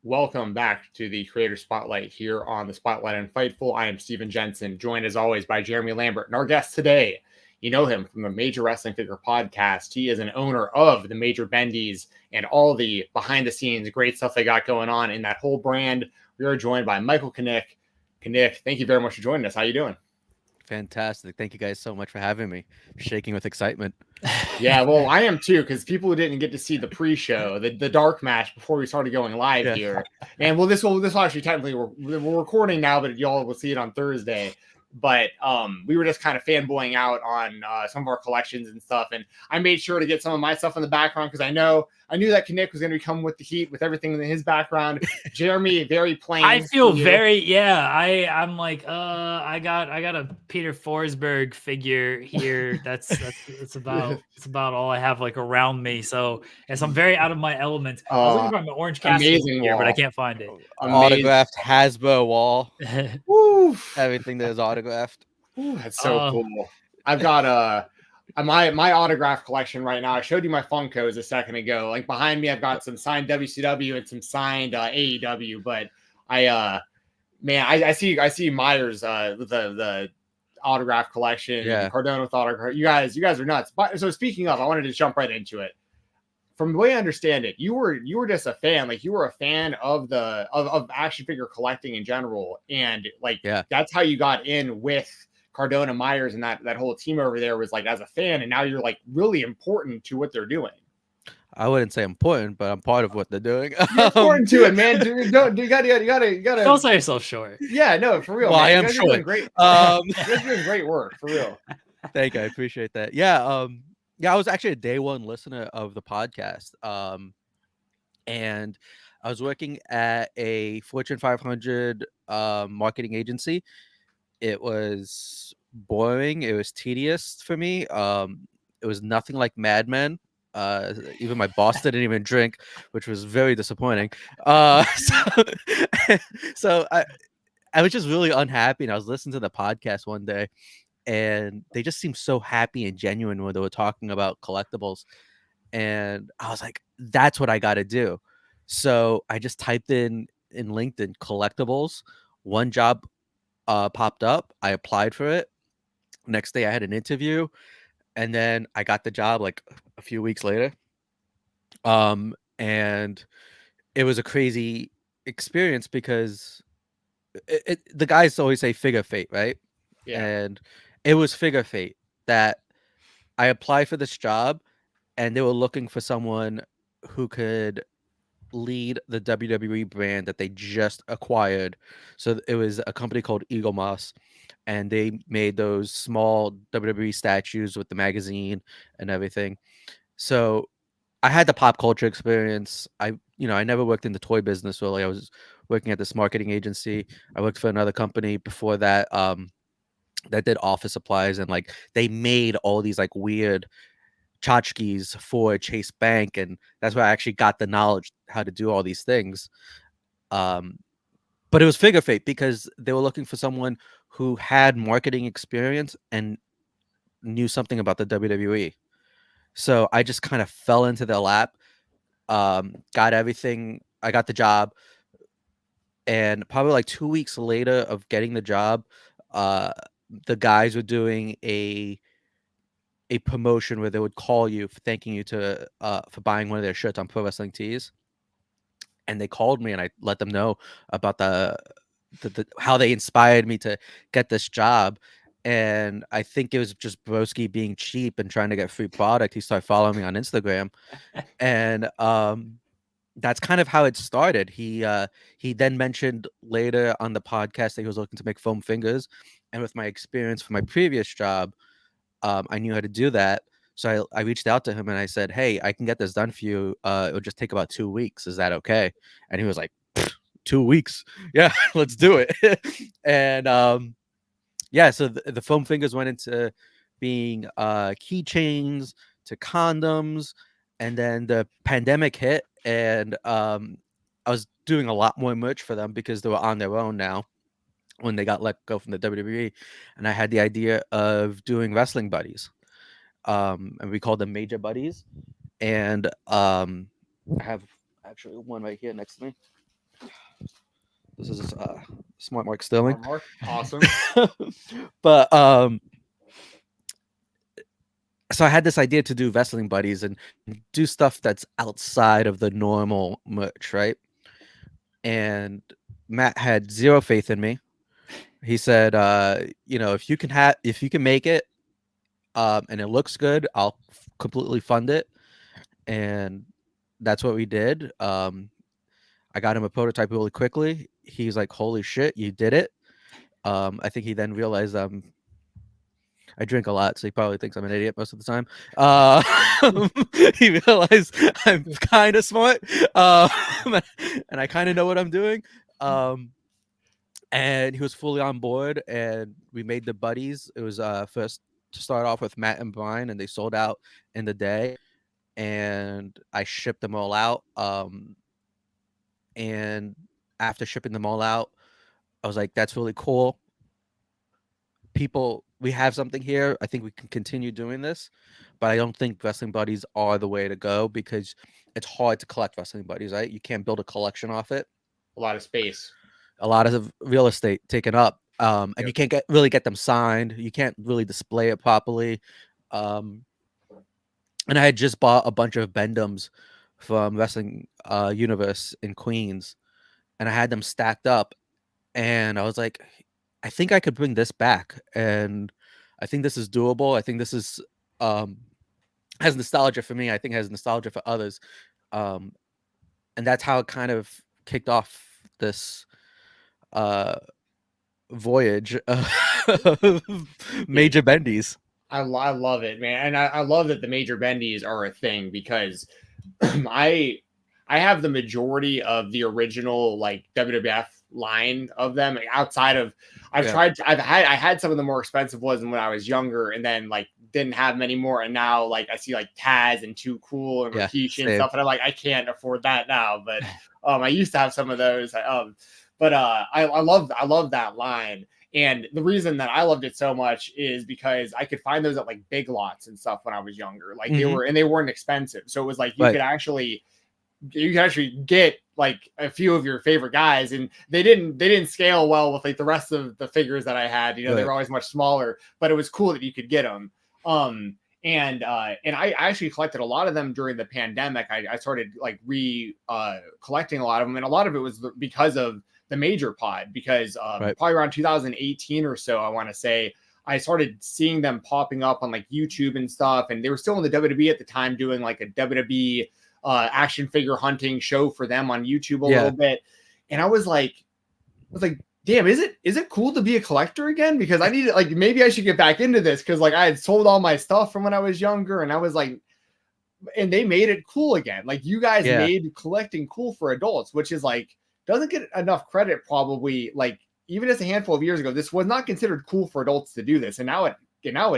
Welcome back to the Creator Spotlight here on the Spotlight and Fightful. I am Steven Jensen, joined as always by Jeremy Lambert. And our guest today, you know him from the Major Wrestling Figure podcast. He is an owner of the Major Bendies and all the behind the scenes great stuff they got going on in that whole brand. We are joined by Michael Kanik. Kanik, thank you very much for joining us. How you doing? Fantastic. Thank you guys so much for having me. I'm shaking with excitement. Yeah, well, I am too, because people who didn't get to see the pre-show, the dark match before we started going live Yeah. here, and well, this will actually technically we're recording now, but y'all will see it on Thursday. But we were just kind of fanboying out on some of our collections and stuff, and I made sure to get some of my stuff in the background because I knew that Kanik was going to be coming with the heat with everything in his background. Jeremy, very plain. I feel I'm like, I got a Peter Forsberg figure here. That's about all I have like around me. So yes, I'm very out of my element. I was looking for my Orange Cassidy here, but I can't find it. Autographed Hasbro wall. Woo. Everything that is autographed. Ooh, that's so cool. I've got my autograph collection right now. I showed you my Funkos a second ago. Like behind me, I've got some signed WCW and some signed AEW. But I see Myers the autograph collection. Yeah. Cardona with autograph. You guys are nuts. But so speaking of, I wanted to jump right into it. From the way I understand it, you were just a fan. Like you were a fan of of action figure collecting in general, and that's how you got in with Cardona, Myers, and that whole team over there was like as a fan, and now you're like really important to what they're doing. I wouldn't say important, but I'm part of what they're doing. You're important to it, man. Dude, you gotta don't sell yourself short. Yeah, no, for real. Well, man. I am short. Doing great. You're doing great work, for real. Thank you. I appreciate that. Yeah. I was actually a day one listener of the podcast. And I was working at a Fortune 500 marketing agency. It was boring. It was tedious for me. It was nothing like Mad Men. Even my boss didn't even drink, which was very disappointing. So I was just really unhappy, and I was listening to the podcast one day, and they just seemed so happy and genuine when they were talking about collectibles. And I was like, that's what I got to do. So I just typed in LinkedIn collectibles. One job popped up. I applied for it. Next day I had an interview, and then I got the job like a few weeks later. And it was a crazy experience because the guys always say figure fate, right? Yeah. And it was figure fate that I applied for this job, and they were looking for someone who could lead the WWE brand that they just acquired. So it was a company called Eagle Moss, and they made those small WWE statues with the magazine and everything. So I had the pop culture experience. I never worked in the toy business really. I was working at this marketing agency. I worked for another company before that that did office supplies, and like they made all these like weird tchotchkes for Chase Bank, and that's where I actually got the knowledge how to do all these things. But it was figure fate because they were looking for someone who had marketing experience and knew something about the WWE. So I just kind of fell into their lap, got everything. I got the job, and probably like 2 weeks later of getting the job, the guys were doing a promotion where they would call you for thanking you to for buying one of their shirts on Pro Wrestling Tees. And they called me, and I let them know about the how they inspired me to get this job. And I think it was just Broski being cheap and trying to get free product. He started following me on Instagram, and that's kind of how it started. He then mentioned later on the podcast that he was looking to make foam fingers, and with my experience from my previous job, I knew how to do that. So I reached out to him and I said, "Hey, I can get this done for you. It'll just take about 2 weeks. Is that okay?" And he was like, 2 weeks? Yeah, let's do it. And yeah, so the foam fingers went into being keychains to condoms, and then the pandemic hit, and I was doing a lot more merch for them because they were on their own now when they got let go from the WWE, and I had the idea of doing wrestling buddies. And we called them Major Buddies. And I have actually one right here next to me. This is Smart Mark Sterling. Mark, awesome. But so I had this idea to do wrestling buddies and do stuff that's outside of the normal merch, right? And Matt had zero faith in me. He said, if you can make it, and it looks good, I'll completely fund it. And that's what we did. I got him a prototype really quickly. He's like, "Holy shit, you did it!" I think he then realized I drink a lot, so he probably thinks I'm an idiot most of the time. He realized I'm kind of smart, and I kind of know what I'm doing. And he was fully on board, and we made the buddies. It was first to start off with Matt and Brian, and they sold out in the day. And I shipped them all out. And after shipping them all out, I was like, "That's really cool. People, we have something here. I think we can continue doing this, but I don't think wrestling buddies are the way to go because it's hard to collect wrestling buddies, right? You can't build a collection off it. A lot of space. A lot of real estate taken up, and you can't really get them signed. You can't really display it properly. And I had just bought a bunch of Bendums from Wrestling Universe in Queens, and I had them stacked up, and I was like, I think I could bring this back, and I think this is doable. I think this is has nostalgia for me. I think it has nostalgia for others, and that's how it kind of kicked off this voyage of Major Bendies. I love it, man, and I love that the Major Bendies are a thing because I have the majority of the original like WWF line of them outside of I had some of the more expensive ones when I was younger and then like didn't have many more, and now like I see like Taz and Too Cool and Rikishi and stuff, and I'm like, I can't afford that now, but I used to have some of those. I love that line. And the reason that I loved it so much is because I could find those at like Big Lots and stuff when I was younger. Like they weren't expensive. So it was like you could actually get like a few of your favorite guys, and they didn't scale well with like the rest of the figures that I had. They were always much smaller, but it was cool that you could get them. And I actually collected a lot of them during the pandemic. I started like collecting a lot of them, and a lot of it was because of the Major Pod, because probably around 2018 or so, I want to say, I started seeing them popping up on like YouTube and stuff, and they were still in the WWE at the time doing like a WWE action figure hunting show for them on YouTube a little bit, and I was like, damn, is it cool to be a collector again? Because I need like maybe I should get back into this, because like I had sold all my stuff from when I was younger, and I was like, and they made it cool again. Like you guys made collecting cool for adults, which is like doesn't get enough credit probably. Like even just a handful of years ago, this was not considered cool for adults to do this, and now it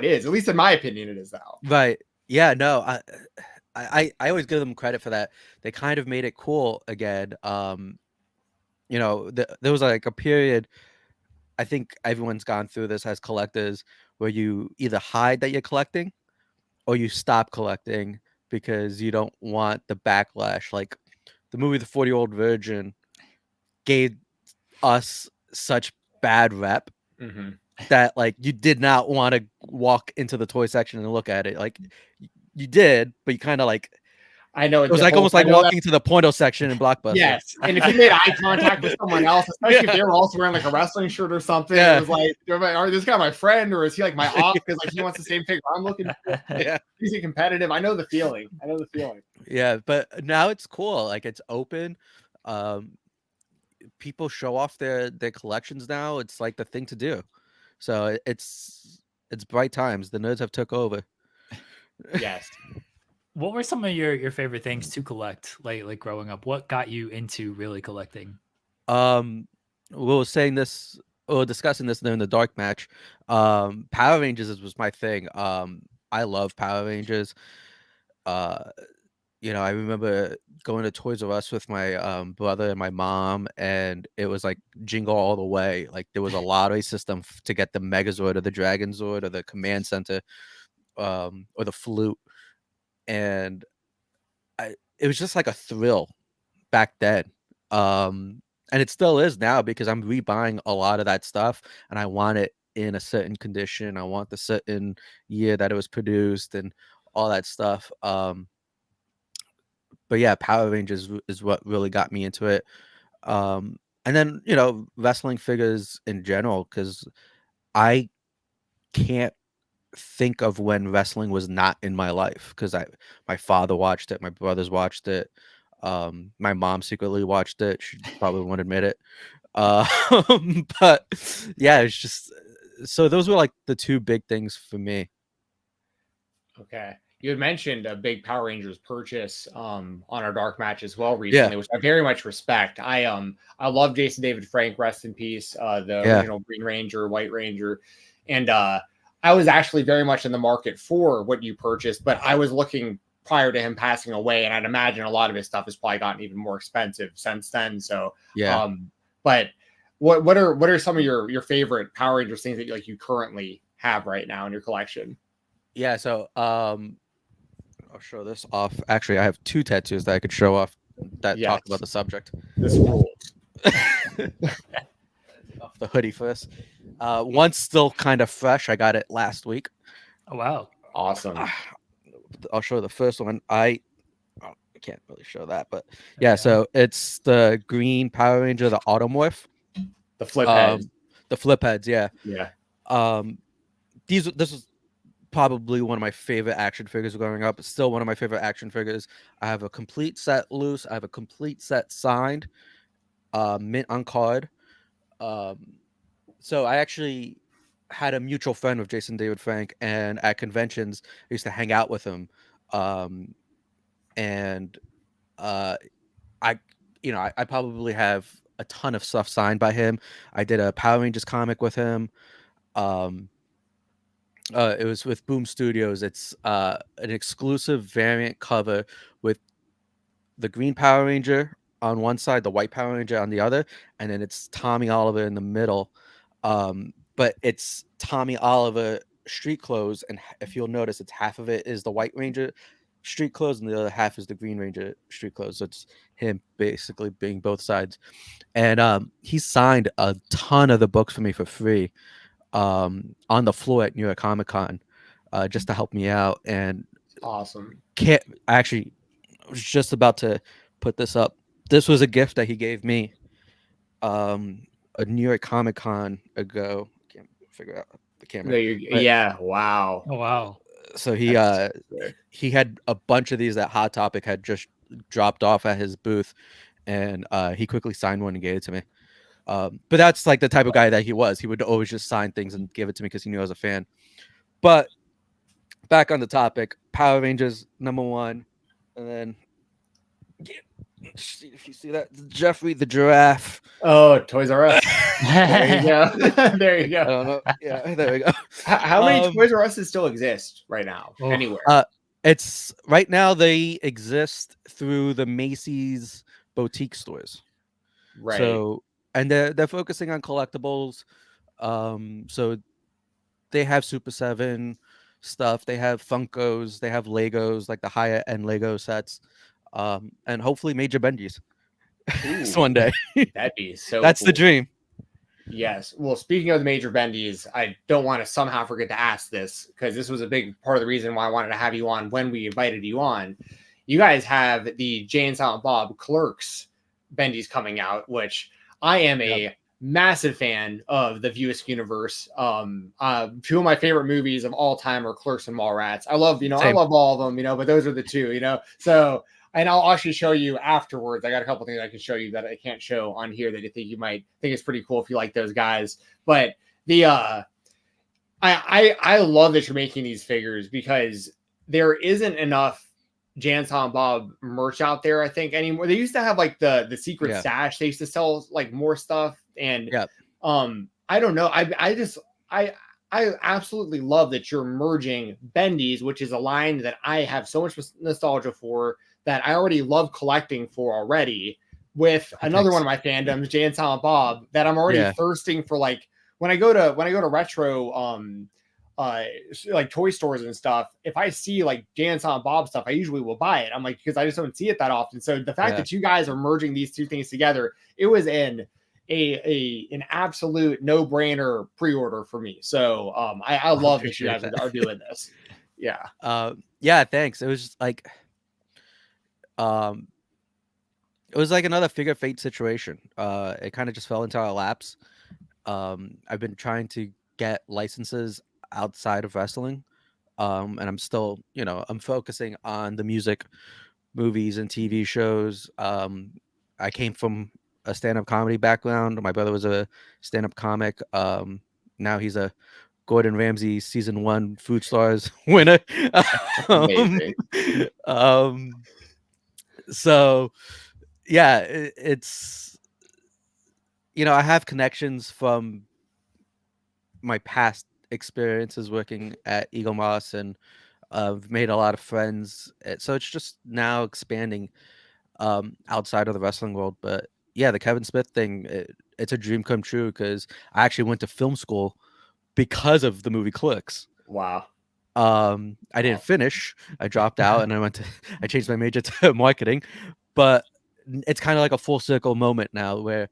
is. At least in my opinion, it is now. Right? Yeah. No. I always give them credit for that. They kind of made it cool again. There was like a period, I think everyone's gone through this as collectors, where you either hide that you're collecting or you stop collecting because you don't want the backlash. Like the movie The 40-Year-Old Virgin gave us such bad rep that like you did not want to walk into the toy section and look at it. Like you did, but you kind of like, I know it was like almost like walking to the porno section in Blockbuster. Yes, and if you made eye contact with someone else, especially if they were also wearing like a wrestling shirt or something, it was like, "Are this guy my friend, or is he like my op? Because like he wants the same figure I'm looking for." Is he competitive? I know the feeling. Yeah, but now it's cool. Like it's open. People show off their collections now. It's like the thing to do. So it's bright times. The nerds have took over. Yes. What were some of your favorite things to collect, like growing up? What got you into really collecting? We were saying this or discussing this in the dark match. Power Rangers was my thing. I love Power Rangers. I remember going to Toys R Us with my brother and my mom, and it was like Jingle All the Way. Like there was a lottery system to get the Megazord or the Dragon Zord or the Command Center, or the Flute, and it was just like a thrill back then. And it still is now because I'm rebuying a lot of that stuff and I want it in a certain condition. I want the certain year that it was produced and all that stuff. But yeah, Power Rangers is what really got me into it. And then, wrestling figures in general, because I can't think of when wrestling was not in my life, because my father watched it, my brothers watched it, my mom secretly watched it. She probably won't admit it. But yeah, it's just so those were like the two big things for me. Okay. You had mentioned a big Power Rangers purchase on our dark match as well recently, which I very much respect. I love Jason David Frank, rest in peace, the original Green Ranger, White Ranger. And I was actually very much in the market for what you purchased, but I was looking prior to him passing away, and I'd imagine a lot of his stuff has probably gotten even more expensive since then. So but what are some of your favorite Power Rangers things that you currently have right now in your collection? Yeah, so I'll show this off. Actually, I have two tattoos that I could show off that talk about the subject. This rules. Off the hoodie first. One's still kind of fresh. I got it last week. Oh wow. Awesome. I'll show the first one. I can't really show that, but yeah, so it's the green Power Ranger, the Automorph. The flip heads. The flip heads, yeah. Yeah. This is probably one of my favorite action figures growing up. It's still one of my favorite action figures. I have a complete set loose. I have a complete set signed, mint on card. So I actually had a mutual friend with Jason David Frank, and at conventions I used to hang out with him. And I probably have a ton of stuff signed by him. I did a Power Rangers comic with him. It was with Boom Studios. It's an exclusive variant cover with the Green Power Ranger on one side, the White Power Ranger on the other, and then it's Tommy Oliver in the middle. But it's Tommy Oliver street clothes, and if you'll notice, it's half of it is the White Ranger street clothes, and the other half is the Green Ranger street clothes. So it's him basically being both sides. And he signed a ton of the books for me for free on the floor at New York Comic Con, just to help me out. And awesome. I was just about to put this up. This was a gift that he gave me a New York Comic Con ago. Can't figure out the camera. Yeah, wow. Oh wow. So he had a bunch of these that Hot Topic had just dropped off at his booth, and he quickly signed one and gave it to me. But that's like the type of guy that he was. He would always just sign things and give it to me because he knew I was a fan. But back on the topic, Power Rangers #1, and then if you see that, Jeffrey the Giraffe. Oh, Toys R Us. There you go. There you go. I don't know. Yeah, there we go. How many Toys R Us still exist right now? Anywhere? It's right now they exist through the Macy's boutique stores. Right. So, and they're focusing on collectibles. So they have Super 7 stuff. They have Funkos. They have Legos, like the higher end Lego sets. And hopefully Major Bendies one day. That'd be so That's cool. the dream. Yes. Well, speaking of the Major Bendies, I don't want to somehow forget to ask this, because this was a big part of the reason why I wanted to have you on when we invited you on. You guys have the Jay and Silent Bob Clerks Bendies coming out, which I am a massive fan of the Viewisk universe. Two of my favorite movies of all time are Clerks and Mallrats. I love all of them, but those are the two, So, and I'll actually show you afterwards. I got a couple things I can show you that I can't show on here that I think you might think is pretty cool if you like those guys. But the I love that you're making these figures, because there isn't enough Jay and Silent Bob merch out there, I think, anymore. They used to have like the secret stash. They used to sell like more stuff, and I don't know. I absolutely love that you're merging Bendies, which is a line that I have so much nostalgia for, that I already love collecting for already, with another one of my fandoms, Jay and Silent Bob, that I'm already thirsting for. Like when I go to retro like toy stores and stuff, if I see like Jay and Silent Bob stuff, I usually will buy it. I'm like, because I just don't see it that often. So the fact that you guys are merging these two things together, it was an absolute no-brainer pre-order for me. So I love that you guys are doing this. Yeah. Yeah, thanks. It was just like it was like another figure fate situation. It kind of just fell into our laps. I've been trying to get licenses outside of wrestling. And I'm still, I'm focusing on the music, movies, and TV shows. I came from a stand-up comedy background. My brother was a stand-up comic. Now he's a Gordon Ramsay season 1 Food Stars winner. Amazing. So yeah, it's I have connections from my past experiences working at Eagle Moss, and I've made a lot of friends. So it's just now expanding outside of the wrestling world. But yeah, the Kevin Smith thing, it's a dream come true because I actually went to film school because of the movie Clerks. Wow. I didn't finish. I dropped out and I changed my major to marketing. But it's kind of like a full circle moment now where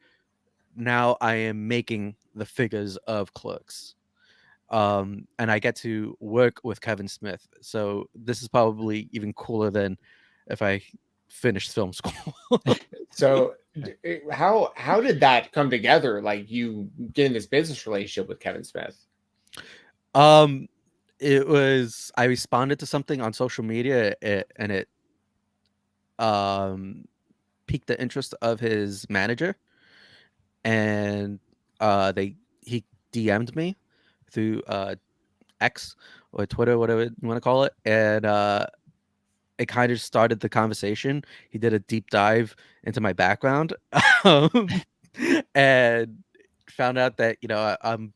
now I am making the figures of Clerks. And I get to work with Kevin Smith. So this is probably even cooler than if I finished film school. So how did that come together? Like you getting this business relationship with Kevin Smith? It was, I responded to something on social media and it piqued the interest of his manager, and he DM'd me through X or Twitter, whatever you want to call it, and it kind of started the conversation. He did a deep dive into my background, and found out that I'm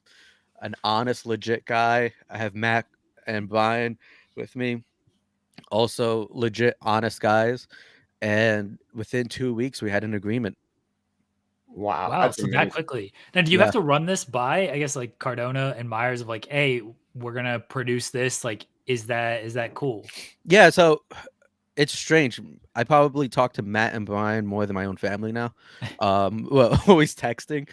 an honest, legit guy. I have Mac and Brian with me, also legit, honest guys. And within 2 weeks, we had an agreement. Wow, Wow, that's so amazing. that quickly. Now, do you have to run this by, I guess, like Cardona and Myers of like, hey, we're gonna produce this? Like, is that cool? Yeah, so it's strange. I probably talk to Matt and Brian more than my own family now. Well, always texting.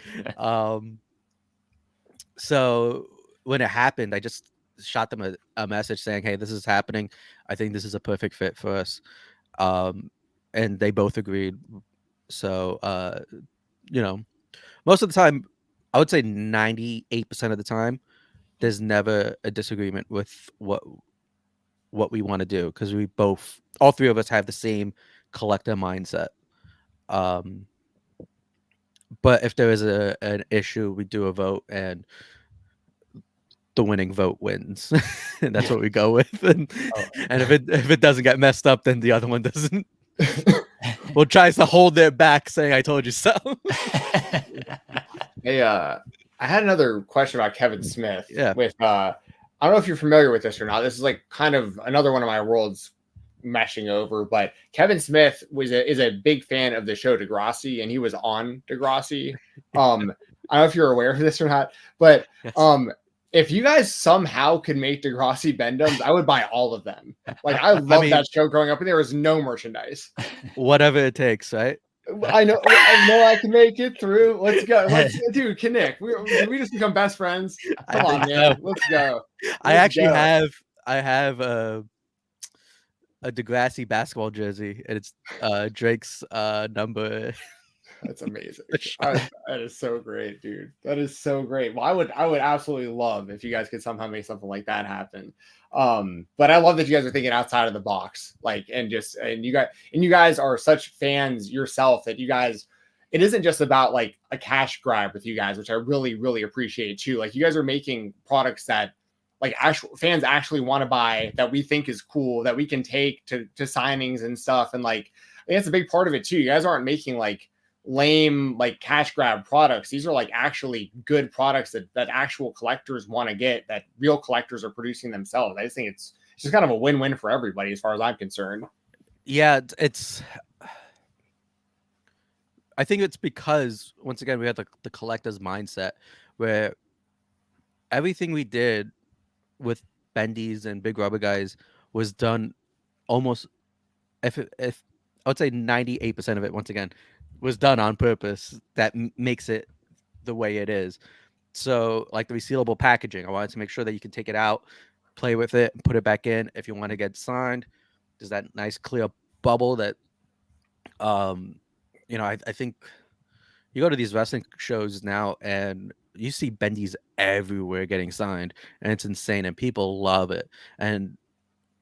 So when it happened, I just shot them a message saying, "Hey, this is happening. I think this is a perfect fit for us." And they both agreed. So most of the time, I would say 98% of the time, there's never a disagreement with what we want to do because all three of us have the same collector mindset. But if there is an issue, we do a vote, and the winning vote wins, and that's what we go with. And if it doesn't get messed up, then the other one doesn't. Well, tries to hold their back, saying "I told you so." Hey, I had another question about Kevin Smith. Yeah. With I don't know if you're familiar with this or not. This is like kind of another one of my worlds meshing over, but Kevin Smith is a big fan of the show Degrassi, and he was on Degrassi. I don't know if you're aware of this or not, but yes. If you guys somehow could make Degrassi Bendies, I would buy all of them. Like I loved that show growing up, and there was no merchandise. Whatever it takes, right? I know I can make it through. Let's go. Dude, Kanik, we just become best friends? Come on, man. Let's go. I have a Degrassi basketball jersey, and it's Drake's number. That's amazing. That is so great, dude. That is so great. Well, I would absolutely love if you guys could somehow make something like that happen. But I love that you guys are thinking outside of the box, like, and you guys are such fans yourself that you guys, it isn't just about like a cash grab with you guys, which I really, really appreciate too. Like you guys are making products that like actual fans actually want to buy, that we think is cool, that we can take to signings and stuff. And like, I think that's a big part of it too. You guys aren't making like lame like cash grab products. These are like actually good products that actual collectors want to get, that real collectors are producing themselves. I just think it's just kind of a win-win for everybody as far as I'm concerned. Yeah, I think it's because once again we had the collector's mindset where everything we did with Bendies and Big Rubber Guys was done almost, if I would say 98% of it, once again, was done on purpose. That makes it the way it is. So, like the resealable packaging, I wanted to make sure that you can take it out, play with it, and put it back in. If you want to get signed, there's that nice clear bubble that, I think you go to these wrestling shows now and you see Bendies everywhere getting signed, and it's insane, and people love it. And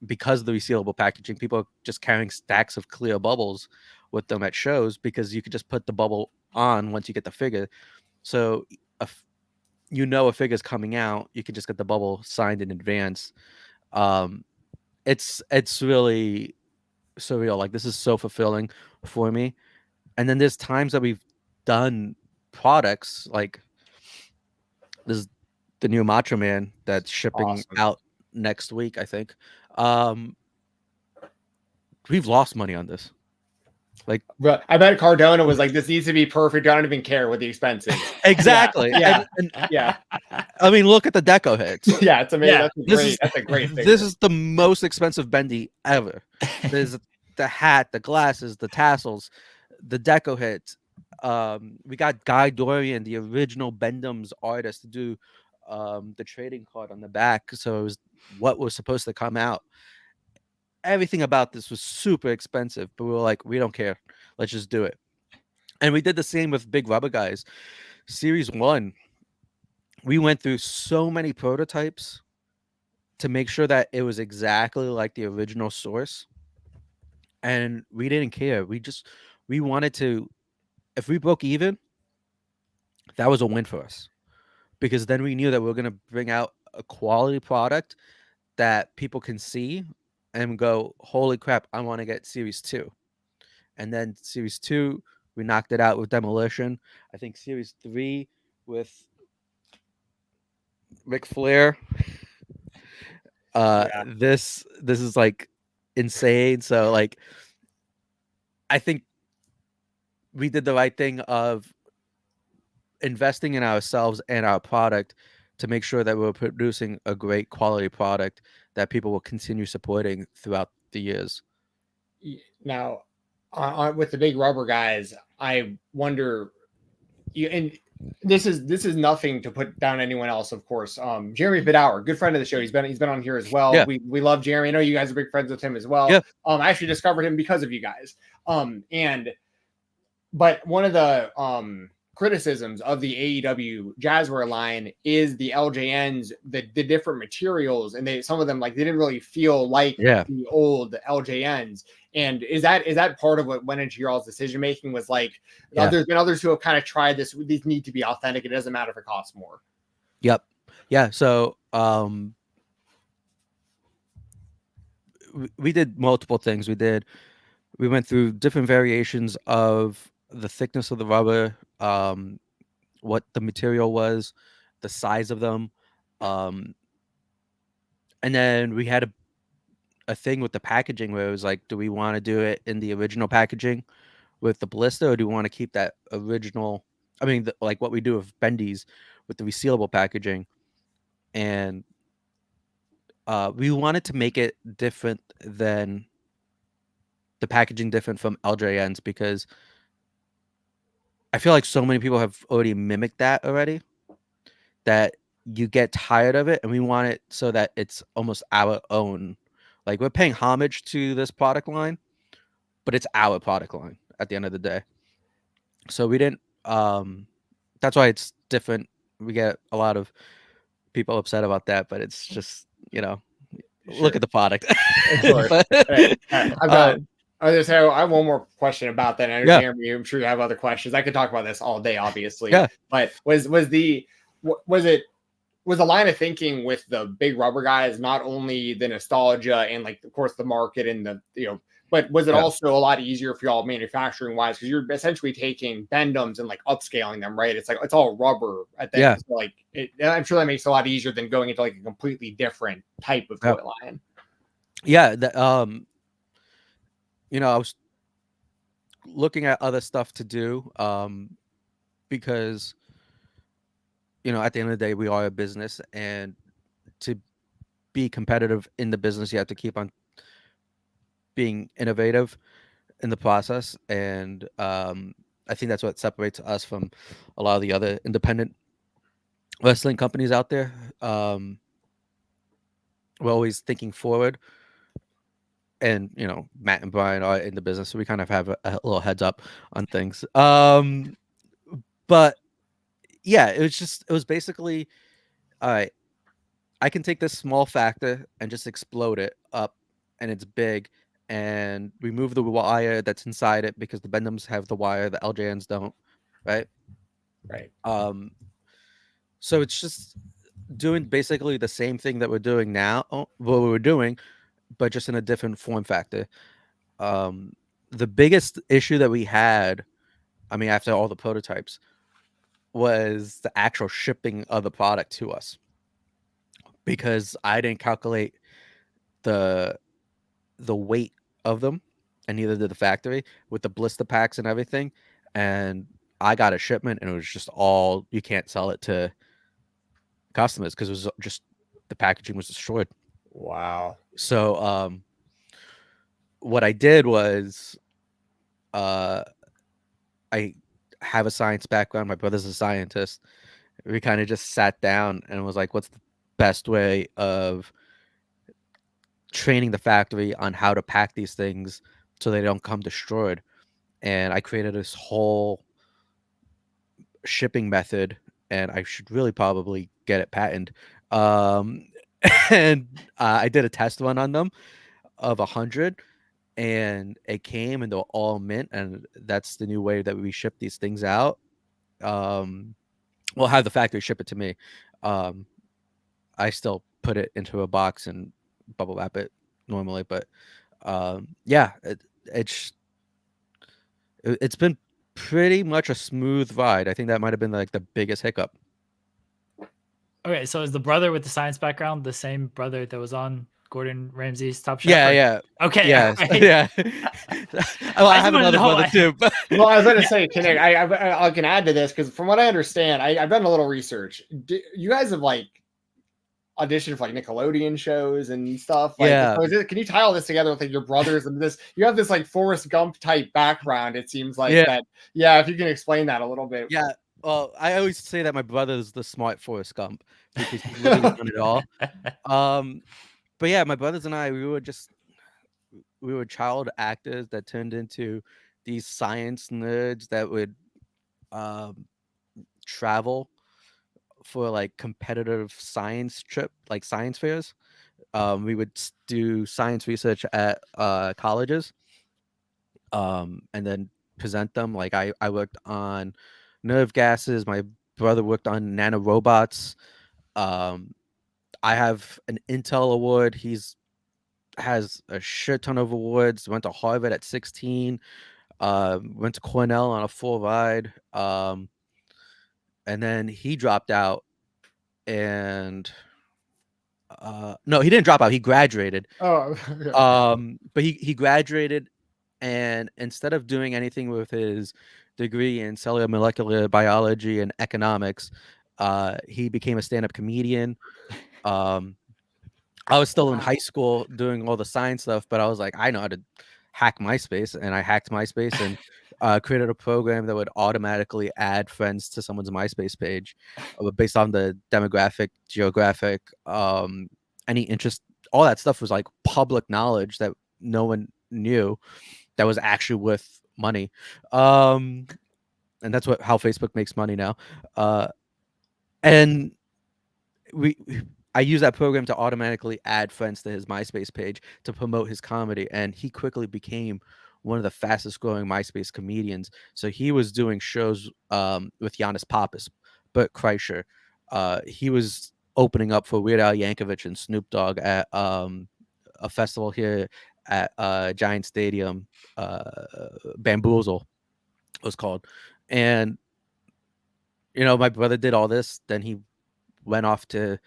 because of the resealable packaging, people are just carrying stacks of clear bubbles with them at shows because you could just put the bubble on once you get the figure. So a figure's coming out, you can just get the bubble signed in advance. It's really surreal. Like, this is so fulfilling for me. And then there's times that we've done products like this is the new Macho Man that's shipping Awesome. out next week, I think. We've lost money on this. Like, But I bet Cardona was like, this needs to be perfect. I don't even care what the expense is. exactly. Yeah. Yeah. I mean, look at the deco hits. Yeah, it's amazing. Yeah. That's a great figure. This is the most expensive bendy ever. There's the hat, the glasses, the tassels, the deco hits. We got Guy Dorian, the original Bendham's artist, to do the trading card on the back. So it was what was supposed to come out. Everything about this was super expensive, but we were like, we don't care. Let's just do it. And we did the same with Big Rubber Guys. Series 1, we went through so many prototypes to make sure that it was exactly like the original source. And we didn't care. We wanted to, if we broke even, that was a win for us. Because then we knew that we were going to bring out a quality product that people can see and go, holy crap, I want to get Series 2. And then Series 2, we knocked it out with Demolition. I think Series 3 with Ric Flair. This is like insane. So, like, I think we did the right thing of investing in ourselves and our product to make sure that we're producing a great quality product that people will continue supporting throughout the years. Now, with the Big Rubber Guys, I wonder, and this is nothing to put down anyone else, of course. Jeremy Bidauer, good friend of the show. He's been on here as well. Yeah. We love Jeremy. I know you guys are big friends with him as well. Yeah. I actually discovered him because of you guys. But one of the criticisms of the AEW Jazzware line is the LJNs, the different materials, and some of them, like, they didn't really feel like the old LJNs. And is that part of what went into your all's decision making? Was like, there's been others who have kind of tried this. These need to be authentic. It doesn't matter if it costs more. Yep. Yeah. So we did multiple things. We went through different variations of the thickness of the rubber, what the material was, the size of them, and then we had a thing with the packaging where it was like, do we want to do it in the original packaging with the blister, or do we want to keep that original? I mean, like what we do with Bendies with the resealable packaging, and we wanted to make it different than the packaging different from LJNs, because I feel like so many people have already mimicked that already that you get tired of it, and we want it so that it's almost our own. Like, we're paying homage to this product line, but it's our product line at the end of the day. So we didn't that's why it's different. We get a lot of people upset about that, but it's just, look at the product. But, I have one more question about that. I know, Jeremy, I'm sure you have other questions. I could talk about this all day, obviously. Yeah. But was the line of thinking with the Big Rubber Guys not only the nostalgia and, like, of course, the market and but was it also a lot easier for y'all manufacturing wise, because you're essentially taking Bendham's and, like, upscaling them, right? It's like it's all rubber at that. So, like, I'm sure that makes it a lot easier than going into, like, a completely different type of toy line. Yeah, I was looking at other stuff to do, because, at the end of the day, we are a business, and to be competitive in the business, you have to keep on being innovative in the process, and I think that's what separates us from a lot of the other independent wrestling companies out there. We're always thinking forward, and Matt and Brian are in the business, so we kind of have a little heads up on things. But yeah, it was basically, all right, I can take this small factor and just explode it up, and it's big, and remove the wire that's inside it because the Bendhams have the wire, the LJNs don't, right? Right. So it's just doing basically the same thing that we're doing now, what we were doing, but just in a different form factor. The biggest issue that we had, I mean, after all the prototypes, was the actual shipping of the product to us, because I didn't calculate the weight of them, and neither did the factory with the blister packs and everything. And I got a shipment, and it was just all, you can't sell it to customers because it was just, the packaging was destroyed. Wow. So what I did was, I have a science background. My brother's a scientist. We kind of just sat down and was like, what's the best way of training the factory on how to pack these things so they don't come destroyed? And I created this whole shipping method, and I should really probably get it patented. And I did a test run on them of 100, and it came, and they're all mint, and that's the new way that we ship these things out. We'll have the factory ship it to me. I still put it into a box and bubble wrap it normally, but yeah, it's been pretty much a smooth ride. I think that might have been like the biggest hiccup. Okay, so is the brother with the science background the same brother that was on Gordon Ramsay's Top Chef? Yeah. Okay. Yes. Right. Yeah. Well, I have wanna another know brother too. But Well, I was going to say, Kanik, I can add to this because from what I understand, I've done a little research. You guys have like auditioned for like Nickelodeon shows and stuff. Like, yeah. so can you tie all this together with like your brothers and this? You have this like Forrest Gump type background. It seems like Yeah. that. Yeah, if you can explain that a little bit. Yeah. Well, I always say that my brother is the smart Forrest Gump because he's literally done it all. But yeah, my brothers and I, we were child actors that turned into these science nerds that would travel for like competitive science like science fairs. We would do science research at colleges, and then present them. Like I worked on nerve gases. My brother worked on nanorobots. I have an Intel award. He's has a shit ton of awards. Went to Harvard at 16. Went to Cornell on a full ride. And then he dropped out, and no, he didn't drop out. He graduated. Oh, yeah. But he graduated, and instead of doing anything with his degree in cellular molecular biology and economics, he became a stand-up comedian. I was still in high school doing all the science stuff, but I was like, I know how to hack MySpace, and I hacked MySpace and created a program that would automatically add friends to someone's MySpace page based on the demographic, geographic, any interest. All that stuff was like public knowledge that no one knew that was actually worth money. And that's how Facebook makes money now. And we I use that program to automatically add friends to his MySpace page to promote his comedy, and he quickly became one of the fastest growing MySpace comedians. So he was doing shows with Giannis Pappas, Bert Kreischer. He was opening up for Weird Al Yankovic and Snoop Dogg at a festival here at Giant Stadium, Bamboozle was called. And my brother did all this. Then he went off to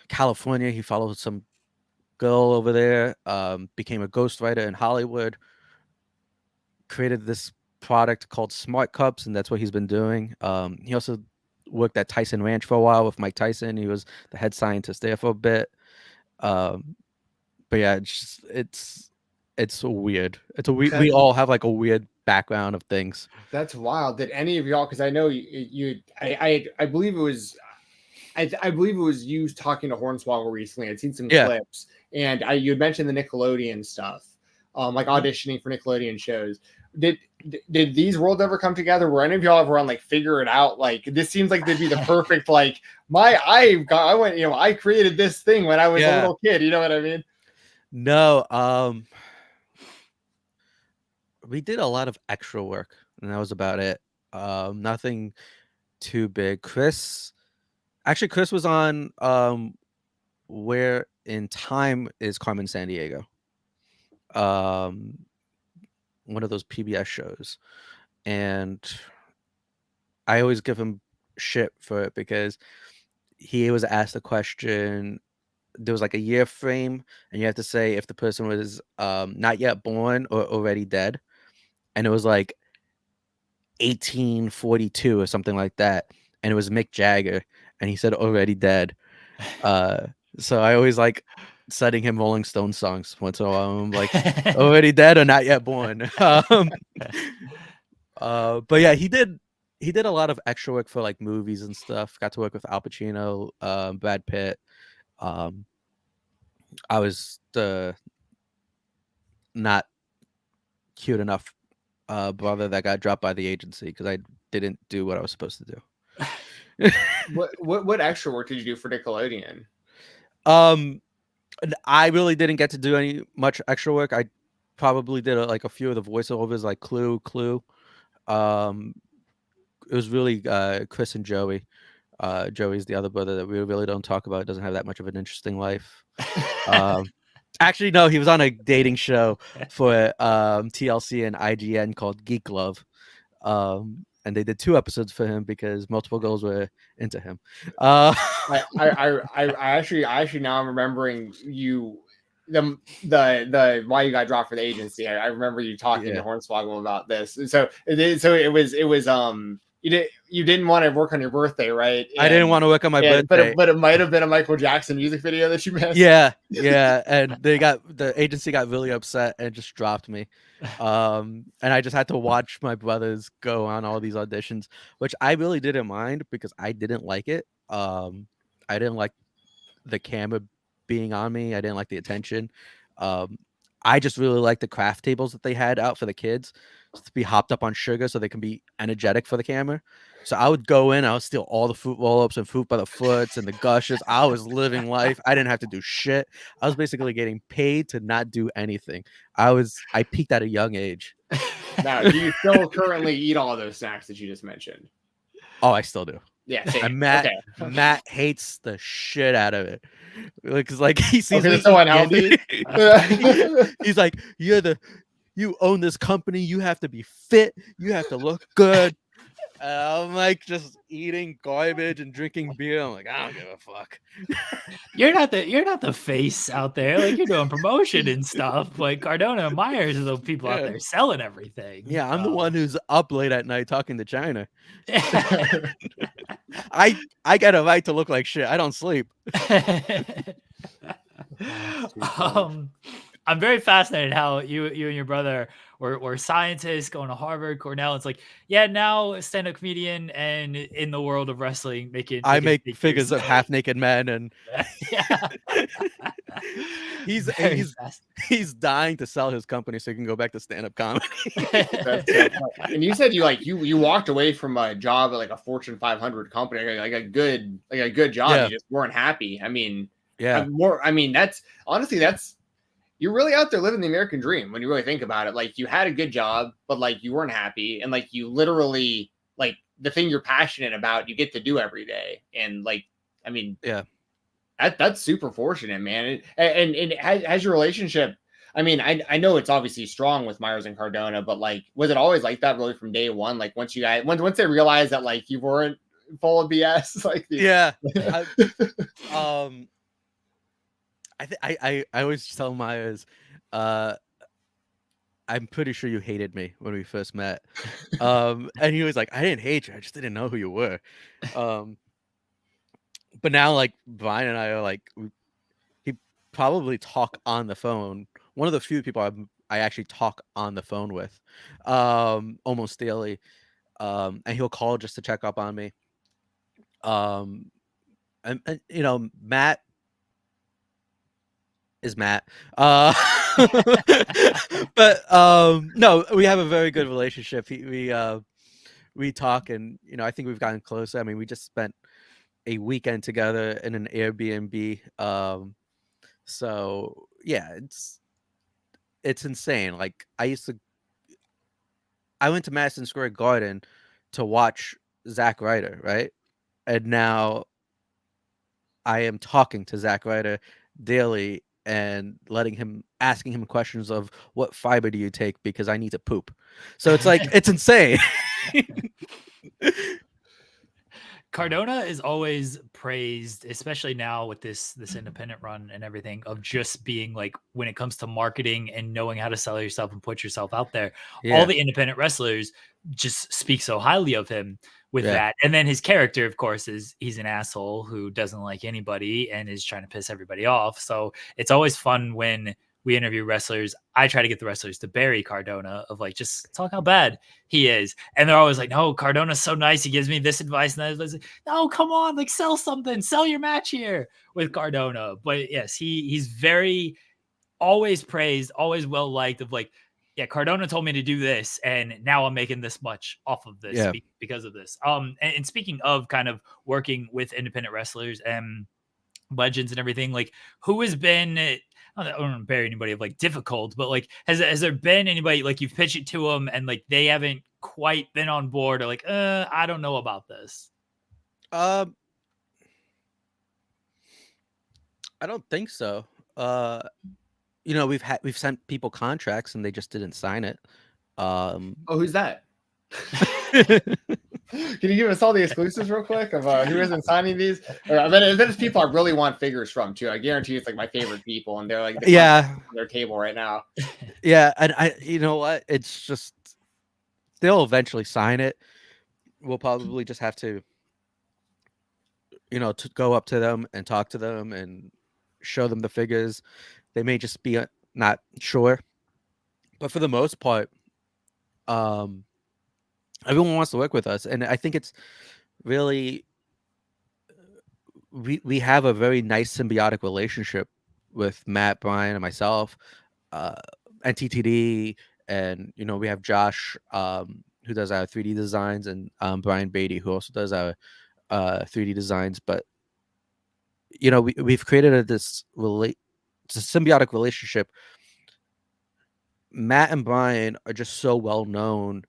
California. He followed some girl over there, became a ghostwriter in Hollywood, created this product called Smart Cups, and that's what he's been doing. He also worked at Tyson Ranch for a while with Mike Tyson. He was the head scientist there for a bit. But yeah, it's weird. We all have like a weird background of things. That's wild. Did any of y'all? Because I know I believe it was. I believe it was you talking to Hornswoggle recently. I'd seen some clips, and you had mentioned the Nickelodeon stuff, like auditioning for Nickelodeon shows. Did these worlds ever come together? Were any of y'all ever on like figure it out? Like this seems like they'd be the perfect like I went, I created this thing when I was a little kid. You know what I mean? No, we did a lot of extra work, and that was about it. Nothing too big. Chris was on Where in Time is Carmen Sandiego. One of those PBS shows, and I always give him shit for it because he was asked a question. There was like a year frame, and you have to say if the person was not yet born or already dead, and it was like 1842 or something like that, and it was Mick Jagger, and he said already dead. So I always like setting him Rolling Stone songs once in a while. I'm like, already dead or not yet born. But yeah, he did a lot of extra work for like movies and stuff. Got to work with Al Pacino, Brad Pitt. I was the not cute enough brother that got dropped by the agency because I didn't do what I was supposed to do. What extra work did you do for Nickelodeon? I really didn't get to do much extra work. I probably did like a few of the voiceovers, like Clue. It was really Chris and Joey. Joey's the other brother that we really don't talk about. Doesn't have that much of an interesting life. Actually, no, he was on a dating show for TLC and IGN called Geek Love. And they did 2 episodes for him because multiple girls were into him. I actually now I'm remembering you the why you got dropped for the agency. I remember you talking to Hornswoggle about this. So it was you didn't want to work on your birthday, right? I didn't want to work on my birthday, but it might have been a Michael Jackson music video that you missed. Yeah, and the agency got really upset and just dropped me. And I just had to watch my brothers go on all these auditions, which I really didn't mind because I didn't like it. I didn't like the camera being on me. I didn't like the attention. I just really liked the craft tables that they had out for the kids to be hopped up on sugar so they can be energetic for the camera. So I would go in, I would steal all the fruit roll-ups and fruit by the foots and the gushes. I was living life. I didn't have to do shit. I was basically getting paid to not do anything. I peaked at a young age. Now, do you still currently eat all of those snacks that you just mentioned? Oh, I still do. Yeah, and Matt hates the shit out of it because like he sees me so unhealthy. He's like, you own this company, you have to be fit, you have to look good. I'm like just eating garbage and drinking beer. I'm like, I don't give a fuck. You're not the face out there. Like you're doing promotion and stuff. Like Cardona and Myers are the people out there selling everything. Yeah, I'm the one who's up late at night talking to China. I get a right to look like shit. I don't sleep. I'm very fascinated how you and your brother were scientists going to Harvard, Cornell. It's like, yeah, now stand-up comedian and in the world of wrestling, I make figures of half-naked men, and he's dying to sell his company so he can go back to stand-up comedy. And you said you walked away from a job at like a Fortune 500 company, like a good job. Yeah. You just weren't happy. I mean, that's you're really out there living the American dream when you really think about it. Like you had a good job, but like you weren't happy, and like you literally like the thing you're passionate about, you get to do every day. And like, I mean, that's super fortunate, man. And has your relationship? I mean, I know it's obviously strong with Myers and Cardona, but like, was it always like that really from day one? Like once they realized that like you weren't full of BS, like I always tell Myers, I'm pretty sure you hated me when we first met. And he was like, I didn't hate you. I just didn't know who you were. But now, like, Brian and I are like, he probably talk on the phone. One of the few people I actually talk on the phone with, almost daily. And he'll call just to check up on me. And you know, Matt is Matt. But no, we have a very good relationship. We talk, and you know, I think we've gotten closer. I mean, we just spent a weekend together in an Airbnb. So yeah, it's insane. Like I went to Madison Square Garden to watch Zack Ryder, right? And now I am talking to Zack Ryder daily and asking him questions of what fiber do you take because I need to poop. So it's like it's insane. Cardona is always praised, especially now with this independent run and everything, of just being like, when it comes to marketing and knowing how to sell yourself and put yourself out there, all the independent wrestlers just speak so highly of him with that. And then his character, of course, is he's an asshole who doesn't like anybody and is trying to piss everybody off. So it's always fun when we interview wrestlers. I try to get the wrestlers to bury Cardona, of like, just talk how bad he is. And they're always like, no, Cardona's so nice. He gives me this advice. And that. No, come on, like, sell something, sell your match here with Cardona. But yes, he's very always praised, always well liked, of like, yeah, Cardona told me to do this, and now I'm making this much off of this because of this. And speaking of kind of working with independent wrestlers and legends and everything, like, who has been, I don't want to bury anybody of like difficult, but like, has there been anybody like you've pitched it to them and like they haven't quite been on board, or like, I don't know about this? I don't think so. You know, we've sent people contracts and they just didn't sign it. Oh, who's that? Can you give us all the exclusives real quick of who isn't signing these? Or, I mean, it's people I really want figures from too. I guarantee it's like my favorite people, and they're like on their table right now. Yeah, and you know what? It's just they'll eventually sign it. We'll probably just have to, you know, to go up to them and talk to them and show them the figures. They may just be not sure, but for the most part, everyone wants to work with us, and I think it's really we have a very nice symbiotic relationship with Matt, Brian, and myself, and TTD, and you know, we have Josh, who does our 3D designs, and Brian Beatty, who also does our 3D designs. But you know, we've created it's a symbiotic relationship. Matt and Brian are just so well known in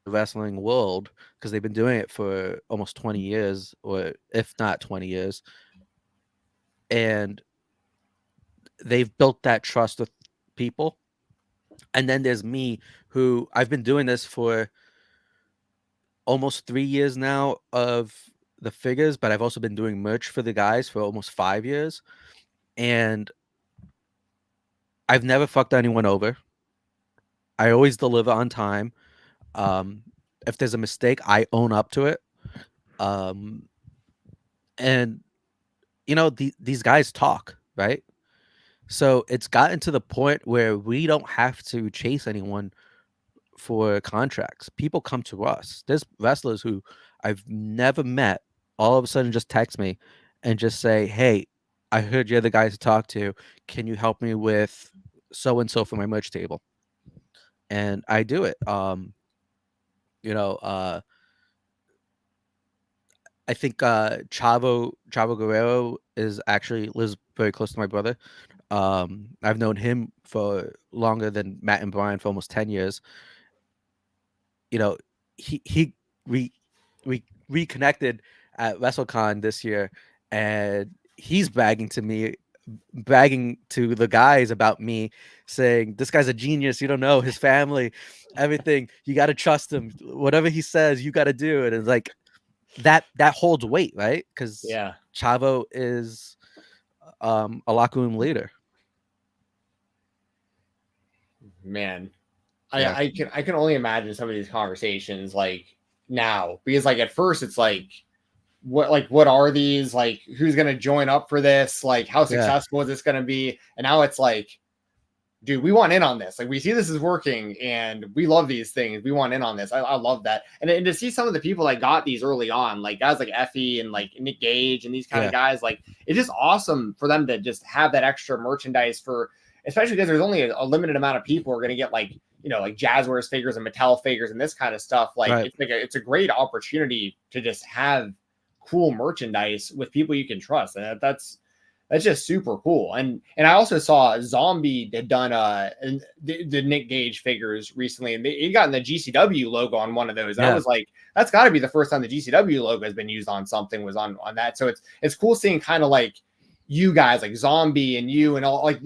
the wrestling world because they've been doing it for almost 20 years, or if not 20 years. And they've built that trust with people. And then there's me, who I've been doing this for almost 3 years now of the figures, but I've also been doing merch for the guys for almost 5 years. And I've never fucked anyone over. I always deliver on time. If there's a mistake, I own up to it. And you know, these guys talk, right? So it's gotten to the point where we don't have to chase anyone for contracts. People come to us. There's wrestlers who I've never met all of a sudden just text me and just say, "Hey, I heard you're the guy to talk to. Can you help me with so and so for my merch table?" And I do it. You know, I think Chavo Guerrero lives very close to my brother. I've known him for longer than Matt and Brian, for almost 10 years. You know, we reconnected at WrestleCon this year, and he's bragging to the guys about me, saying, "This guy's a genius. You don't know his family, everything. You got to trust him. Whatever he says, you got to do it." And it's like that holds weight, right? Because Chavo is a locker room leader. Man, I can only imagine some of these conversations like now, because like at first it's like what are these, like who's gonna join up for this, like how successful is this gonna be, and now it's like, dude, we want in on this. Like we see this is working and we love these things. We want in on this. I love that. And to see some of the people that got these early on, like guys like Effie and like Nick Gage and these kind of guys, like it's just awesome for them to just have that extra merchandise for, especially because there's only a limited amount of people who are going to get like, like Jazzwares figures and Mattel figures and this kind of stuff. Like it's like it's a great opportunity to just have cool merchandise with people you can trust. And that's just super cool. And I also saw Zombie had done the Nick Gage figures recently, and he got the GCW logo on one of those. And I was like, that's got to be the first time the GCW logo has been used on something, was on that. So it's cool seeing kind of like you guys, like Zombie and you and all, like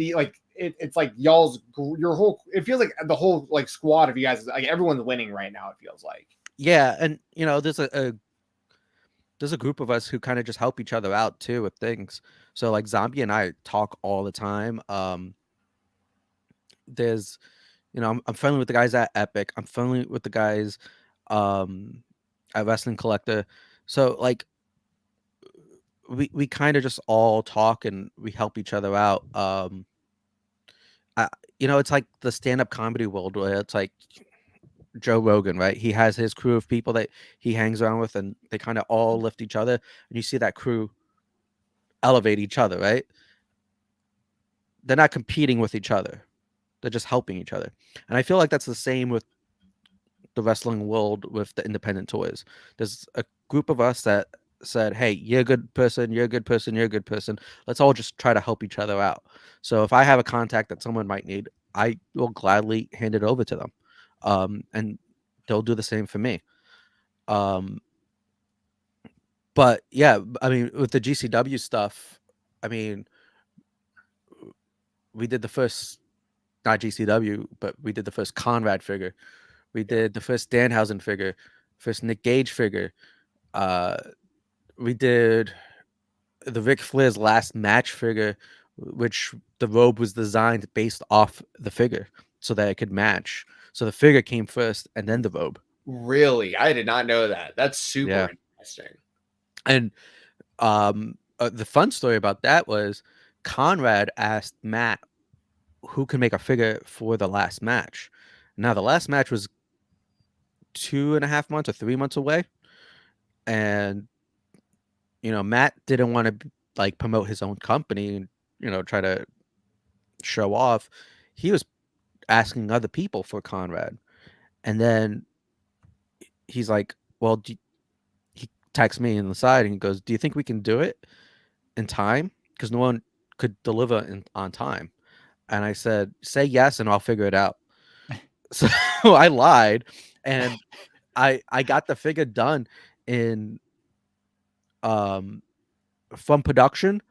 it's like your whole, it feels like the whole like squad of you guys, like everyone's winning right now, it feels like. Yeah, and there's a group of us who kind of just help each other out too with things. So like Zombie and I talk all the time. There's, I'm friendly with the guys at Epic. I'm friendly with the guys at Wrestling Collector. So like we kind of just all talk and we help each other out. It's like the stand-up comedy world where it's like Joe Rogan, right? He has his crew of people that he hangs around with, and they kind of all lift each other, and you see that crew elevate each other, right? They're not competing with each other. They're just helping each other. And I feel like that's the same with the wrestling world with the independent toys. There's a group of us that said, hey, you're a good person, you're a good person, you're a good person. Let's all just try to help each other out. So if I have a contact that someone might need, I will gladly hand it over to them. And they'll do the same for me. But yeah, I mean, with the GCW stuff, I mean, we did the first, not GCW, but we did the first Conrad figure. We did the first Danhausen figure, first Nick Gage figure. We did the Ric Flair's Last Match figure, which the robe was designed based off the figure so that it could match. So the figure came first and then the robe. Really? I did not know that. That's super interesting. And the fun story about that was Conrad asked Matt who can make a figure for the last match. Now the last match was 2.5 months or 3 months away, and Matt didn't want to like promote his own company and try to show off. He was asking other people for Conrad, and then he's like, well, he texts me on the side and he goes, do you think we can do it in time? Because no one could deliver on time. And I said, say yes and I'll figure it out. So I lied, and I got the figure done in from production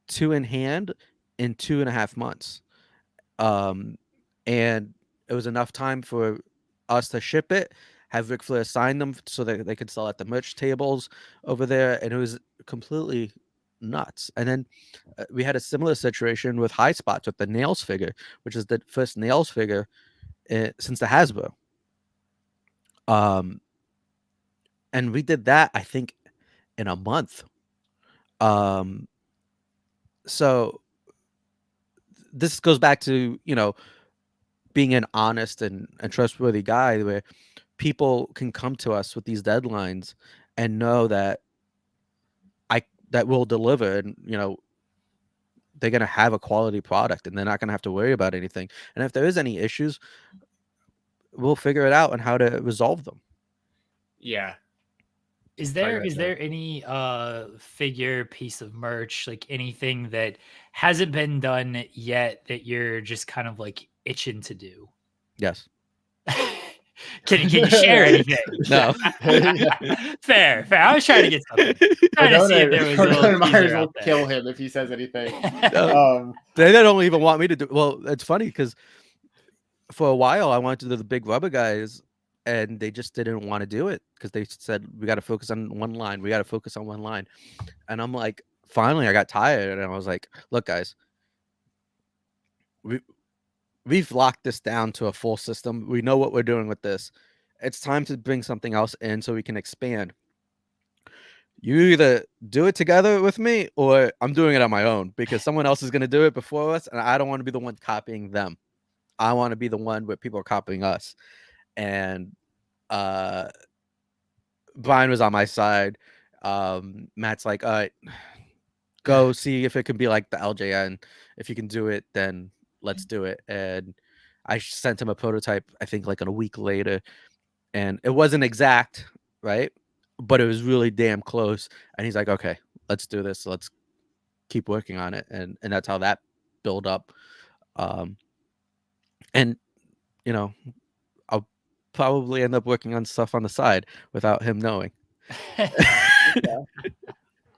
to in hand in 2.5 months. And it was enough time for us to ship it, have Ric Flair sign them so that they could sell at the merch tables over there, and it was completely nuts. And then we had a similar situation with High Spots with the Nails figure, which is the first Nails figure since the Hasbro. And we did that, I think, in a month. So this goes back to, being an honest and trustworthy guy where people can come to us with these deadlines and know that that we'll deliver, and, they're going to have a quality product and they're not going to have to worry about anything. And if there is any issues, we'll figure it out on how to resolve them. Yeah. Is there any figure, piece of merch, like anything that hasn't been done yet that you're just kind of like itching to do? Yes. Can you share anything? No. Fair. I was trying to get something. Trying to see if there was a little Cardona will kill him if he says anything. They don't even want me to do. Well, it's funny because for a while I wanted to do the big rubber guys, and they just didn't want to do it because they said we got to focus on one line. We got to focus on one line. And I'm like, finally, I got tired, and I was like, look, guys, we've locked this down to a full system. We know what we're doing with this. It's time to bring something else in so we can expand. You either do it together with me or I'm doing it on my own because someone else is going to do it before us. And I don't want to be the one copying them. I want to be the one where people are copying us. And Brian was on my side. Matt's like, all right, go see if it can be like the LJN. If you can do it, then let's do it. And I sent him a prototype, I think like a week later. And it wasn't exact, right? But it was really damn close. And he's like, okay, let's do this. Let's keep working on it. And that's how that built up. And, you know, I'll probably end up working on stuff on the side without him knowing.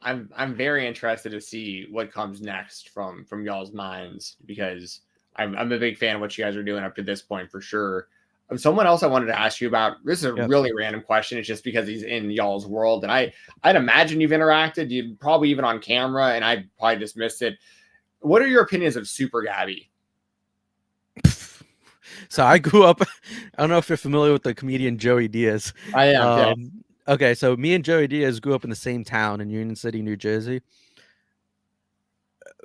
I'm very interested to see what comes next from y'all's minds, because I'm a big fan of what you guys are doing up to this point for sure. Someone else I wanted to ask you about, this is a really random question. It's just because he's in y'all's world, and I'd imagine you've interacted, you probably even on camera, and I probably just missed it. What are your opinions of Super Gabby? So I grew up, I don't know if you're familiar with the comedian Joey Diaz. I am. Okay, so me and Joey Diaz grew up in the same town in Union City, New Jersey.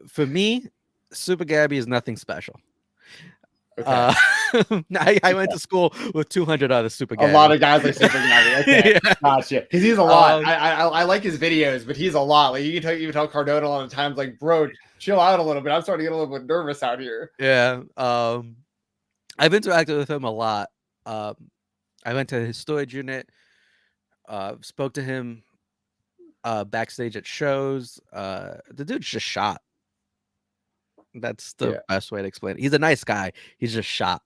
For me, Super Gabby is nothing special. Okay. I went to school with 200 other Super Gabby. A lot of guys like Super Gabby. Okay, gotcha. Because he's a lot. I like his videos, but he's a lot. Like you can tell Cardona a lot of times, like, bro, chill out a little bit. I'm starting to get a little bit nervous out here. Yeah. I've interacted with him a lot. I went to his storage unit. Spoke to him backstage at shows. The dude's just shot. That's the best way to explain it. He's a nice guy. He's just shot.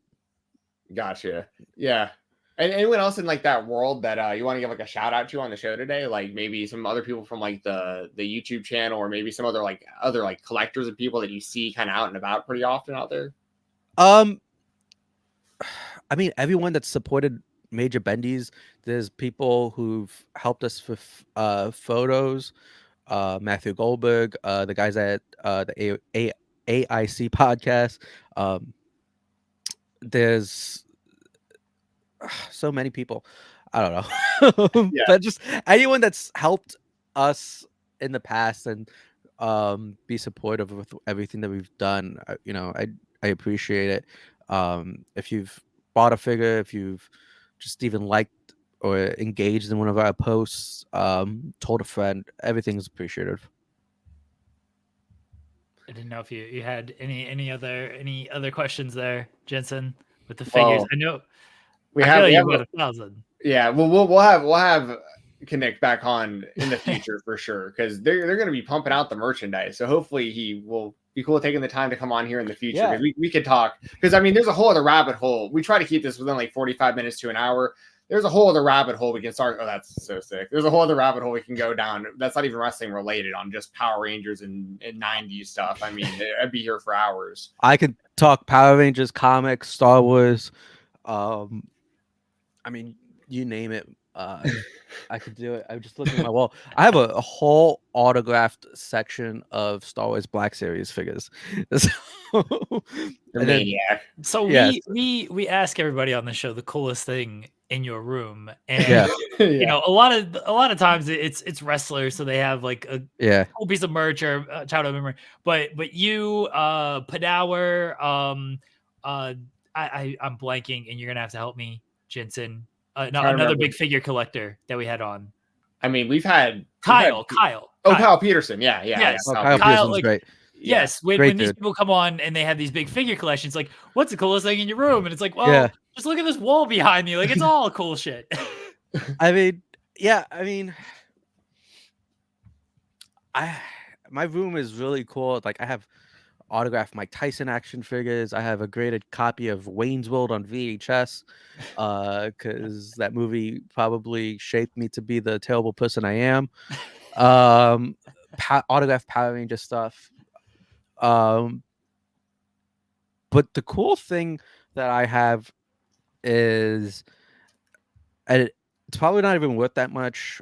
Gotcha. Yeah. And anyone else in like that world that you want to give like a shout out to on the show today? Like maybe some other people from like the YouTube channel, or maybe some other collectors and people that you see kind of out and about pretty often out there? I mean, everyone that's supported Major Bendies. There's people who've helped us with photos. Matthew Goldberg, the guys at the AIC podcast. There's so many people. I don't know. But just anyone that's helped us in the past and be supportive with everything that we've done. You know, I appreciate it. If you've bought a figure, if you've just even liked or engaged in one of our posts, told a friend, everything's appreciated. I didn't know if you had any other questions there, Jensen, with the figures. I know we have about 1,000. Yeah, well, we'll have Kanik back on in the future for sure, because they're going to be pumping out the merchandise. So hopefully he will be cool taking the time to come on here in the future, because we could talk. Because I mean, there's a whole other rabbit hole. We try to keep this within like 45 minutes to an hour. There's a whole other rabbit hole we can start. Oh, that's so sick. There's a whole other rabbit hole we can go down. That's not even wrestling related, on just Power Rangers and 90s stuff. I mean, I'd be here for hours. I could talk Power Rangers, comics, Star Wars. I mean, you name it. I could do it. I'm just looking at my wall. I have a whole autographed section of Star Wars Black Series figures. So we ask everybody on the show the coolest thing in your room, and you know, a lot of times it's wrestlers, so they have like a cool piece of merch or childhood memory. But you, Padawer, I'm blanking, and you're gonna have to help me, Jensen. Another big figure collector that we had on. I mean, we've had Kyle. Oh, Kyle Peterson. Yeah. Yes. Kyle Peterson's like, great. Yes, when these people come on and they have these big figure collections, like, what's the coolest thing in your room? And it's like, well, just look at this wall behind me. Like, it's all cool shit. I mean, my room is really cool. Like, I have autographed Mike Tyson action figures. I have a graded copy of Wayne's World on VHS, because that movie probably shaped me to be the terrible person I am. Autographed Power Ranger stuff. But the cool thing that I have is, and it's probably not even worth that much.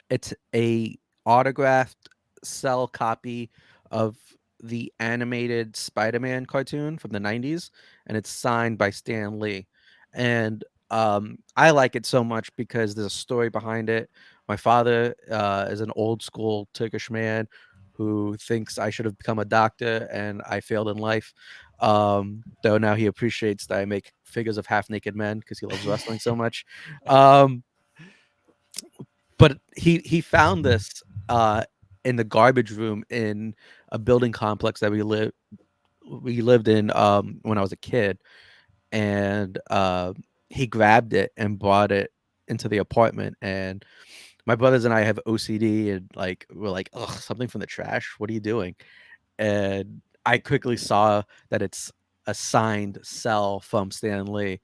It's a autographed cell copy of the animated Spider-Man cartoon from the 90s, and it's signed by Stan Lee. And I like it so much because there's a story behind it. My father is an old school Turkish man who thinks I should have become a doctor and I failed in life. Though now he appreciates that I make figures of half naked men because he loves wrestling so much. Um, but he found this in the garbage room in a building complex that we lived in when I was a kid, and he grabbed it and brought it into the apartment. And my brothers and I have OCD, and like we're like, ugh, something from the trash. What are you doing? And I quickly saw that it's a signed cell from Stan Lee,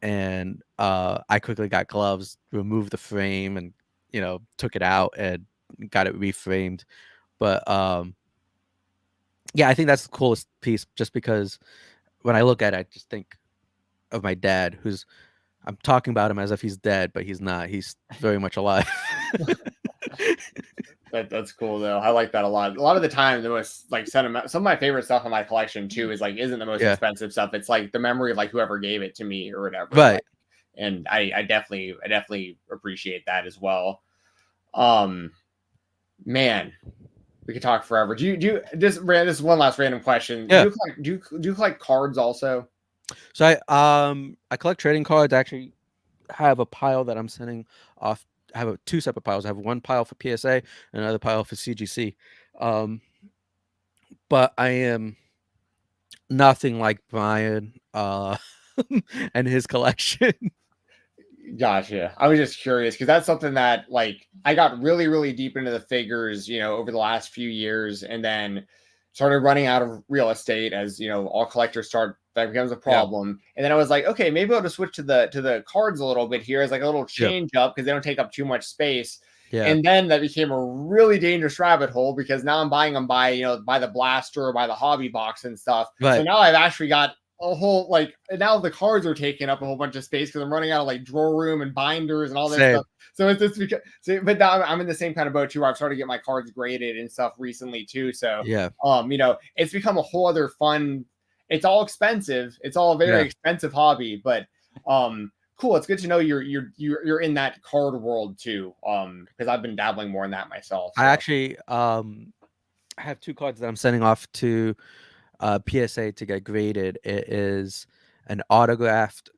and I quickly got gloves, removed the frame, and took it out and got it reframed. But yeah, I think that's the coolest piece, just because when I look at it, I just think of my dad, who's I'm talking about him as if he's dead, but he's not. He's very much alive. That's cool though. I like that a lot. A lot of the time, the most like sentiment. Some of my favorite stuff in my collection too is like isn't the most Yeah. expensive stuff. It's like the memory of like whoever gave it to me or whatever. Right. Like, and I definitely appreciate that as well. Man, we could talk forever. Do you this one last random question? Yeah. Do you collect cards also? So I collect trading cards. I actually have a pile that I'm sending off. I have two separate piles. I have one pile for PSA and another pile for CGC. But I am nothing like Brian and his collection. Gotcha. I was just curious because that's something that like I got really deep into the figures, over the last few years, and then started running out of real estate as all collectors start. That becomes a problem. Yeah. And then I was like, okay, maybe I'll just switch to the cards a little bit here as like a little change up because they don't take up too much space. Yeah. And then that became a really dangerous rabbit hole because now I'm buying them by the blaster or by the hobby box and stuff. Right. So now I've actually got a whole now the cards are taking up a whole bunch of space because I'm running out of like drawer room and binders and all that stuff. So it's just because, but now I'm in the same kind of boat too, where I've started to get my cards graded and stuff recently too. So yeah, it's become a whole other fun. It's all expensive. It's all a very expensive hobby, but cool. It's good to know you're in that card world too. Because I've been dabbling more in that myself. So. I actually I have two cards that I'm sending off to PSA to get graded. It is an autographed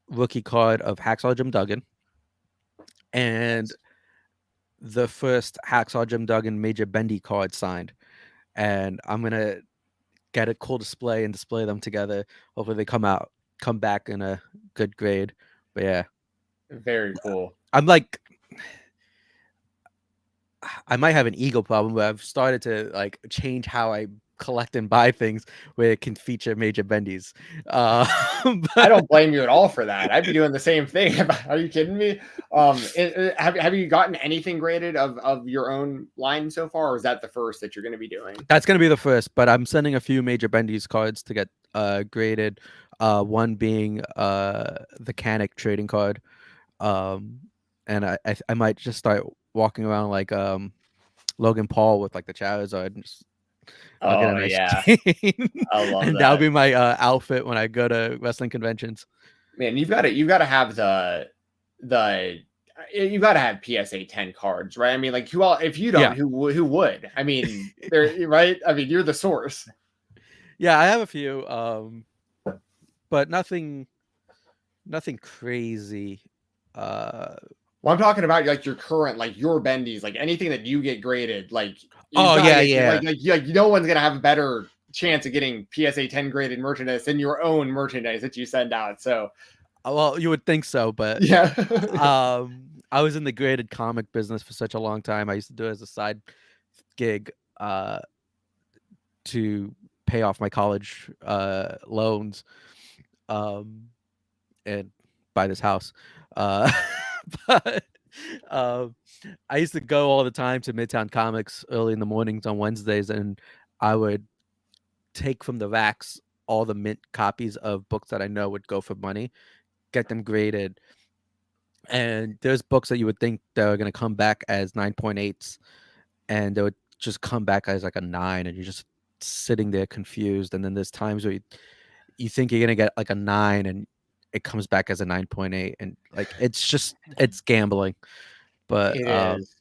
rookie card of Hacksaw Jim Duggan and the first Hacksaw Jim Duggan Major Bendy card signed. And I'm gonna get a cool display and display them together. Hopefully they come back in a good grade. But yeah, very cool. I'm like, I might have an ego problem, but I've started to like change how I collect and buy things where it can feature Major Bendies. I don't blame you at all for that. I'd be doing the same thing. Are you kidding me? Have you gotten anything graded of your own line so far, or is that the first that you're going to be doing? That's going to be the first, but I'm sending a few Major Bendies cards to get graded. One being the Kanik trading card, and I might just start walking around like Logan Paul with like the Charizard and just I'll get a nice chain. I love that. That'll be my outfit when I go to wrestling conventions. Man, you've got to have you've got to have PSA 10 cards, right? I mean, like if you don't, who would? I mean, they're right. I mean, you're the source. Yeah, I have a few, but nothing crazy. Well, I'm talking about like your current, like your bendies, like anything that you get graded, like like no one's gonna have a better chance of getting PSA 10 graded merchandise than your own merchandise that you send out. So, well, you would think so, but yeah. I was in the graded comic business for such a long time. I used to do it as a side gig to pay off my college loans and buy this house. But I used to go all the time to Midtown Comics early in the mornings on Wednesdays, and I would take from the racks all the mint copies of books that I know would go for money, get them graded. And there's books that you would think that are going to come back as 9.8s, and they would just come back as like a 9, and you just sitting there confused, and then there's times where you think you're gonna get like a 9 and it comes back as a 9.8, and like it's gambling. But It is.